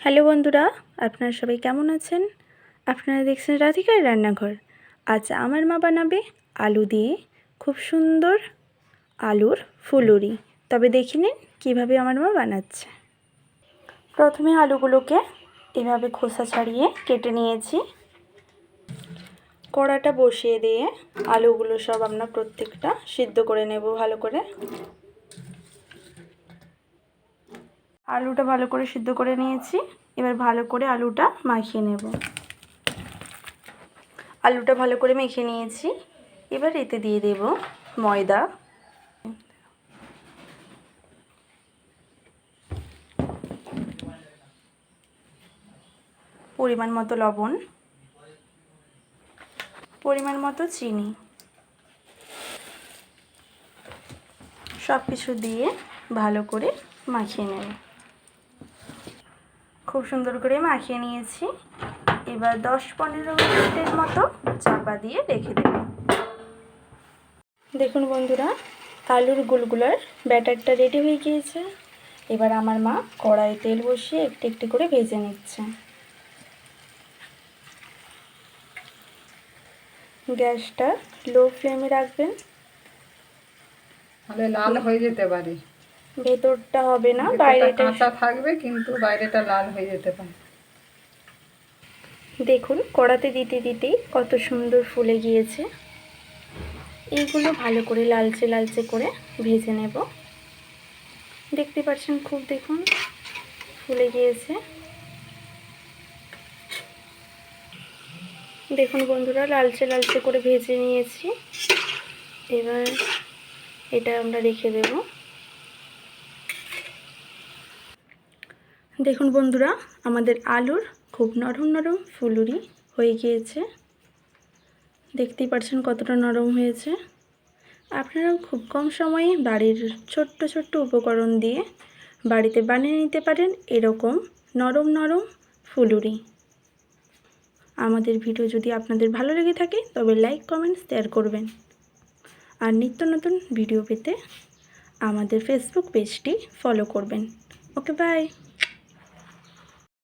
Hello বন্ধুরা, আপনারা সবাই কেমন আছেন? আপনারা দেখছেন রাধিকার রান্নাঘর। আজ আমার মা বানাবে আলু দিয়ে খুব সুন্দর আলুর ফুলুরি। তবে দেখে নিন কীভাবে আমার মা বানাচ্ছে। প্রথমে আলুগুলোকে এভাবে খোসা ছাড়িয়ে কেটে নিয়েছি। কড়াটা বসিয়ে দিয়ে আলুগুলো সব আমরা প্রত্যেকটা সিদ্ধ করে নেব ভালো করে। আলুটা ভালো করে সিদ্ধ করে নিয়েছি। এবার ভালো করে আলুটা মাখিয়ে নেব। আলুটা ভালো করে মেখে নিয়েছি। এবার এতে দিয়ে দেব ময়দা, পরিমাণ মতো লবণ, পরিমাণ মতো চিনি, সব কিছু দিয়ে ভালো করে মাখিয়ে নেব। খুব সুন্দর করে মাখিয়ে নিয়েছি। এবার 10-15 মিনিটের মতো চাপা দিয়ে রেখে দেব। দেখুন বন্ধুরা, আলুর গুলগুলার ব্যাটারটা রেডি হয়ে গিয়েছে। এবার আমার মা কড়াই তেল বসিয়ে একটু একটু করে ভেজে নিচ্ছে। গ্যাসটা লো ফ্লেমে রাখবেন, তাহলে লাল হয়ে যেতে পারে। ভেতরটা হবে না, বাইরেটা কাঁচা থাকবে, কিন্তু বাইরেটা লাল হয়ে যেতে পারে। দেখুন কড়াতে দিতে দিতেই কত সুন্দর ফুলে গিয়েছে। এইগুলো ভালো করে লালচে লালচে করে ভেজে নেব। দেখতে পাচ্ছেন খুব দেখুন ফুলে গিয়েছে। দেখুন বন্ধুরা, লালচে লালচে করে ভেজে নিয়েছি। এবার এটা আমরা রেখে দেব। দেখুন বন্ধুরা, আমাদের আলুর খুব নরম নরম ফুলুরি হয়ে গিয়েছে। দেখতেই পাচ্ছেন কতটা নরম হয়েছে। আপনারাও খুব কম সময়ে বাড়ির ছোট্ট ছোট্ট উপকরণ দিয়ে বাড়িতে বানিয়ে নিতে পারেন এরকম নরম নরম ফুলুরি। আমাদের ভিডিও যদি আপনাদের ভালো লেগে থাকে তবে লাইক, কমেন্ট, শেয়ার করবেন। আর নিত্য নতুন ভিডিও পেতে আমাদের ফেসবুক পেজটি ফলো করবেন। ওকে, বাই।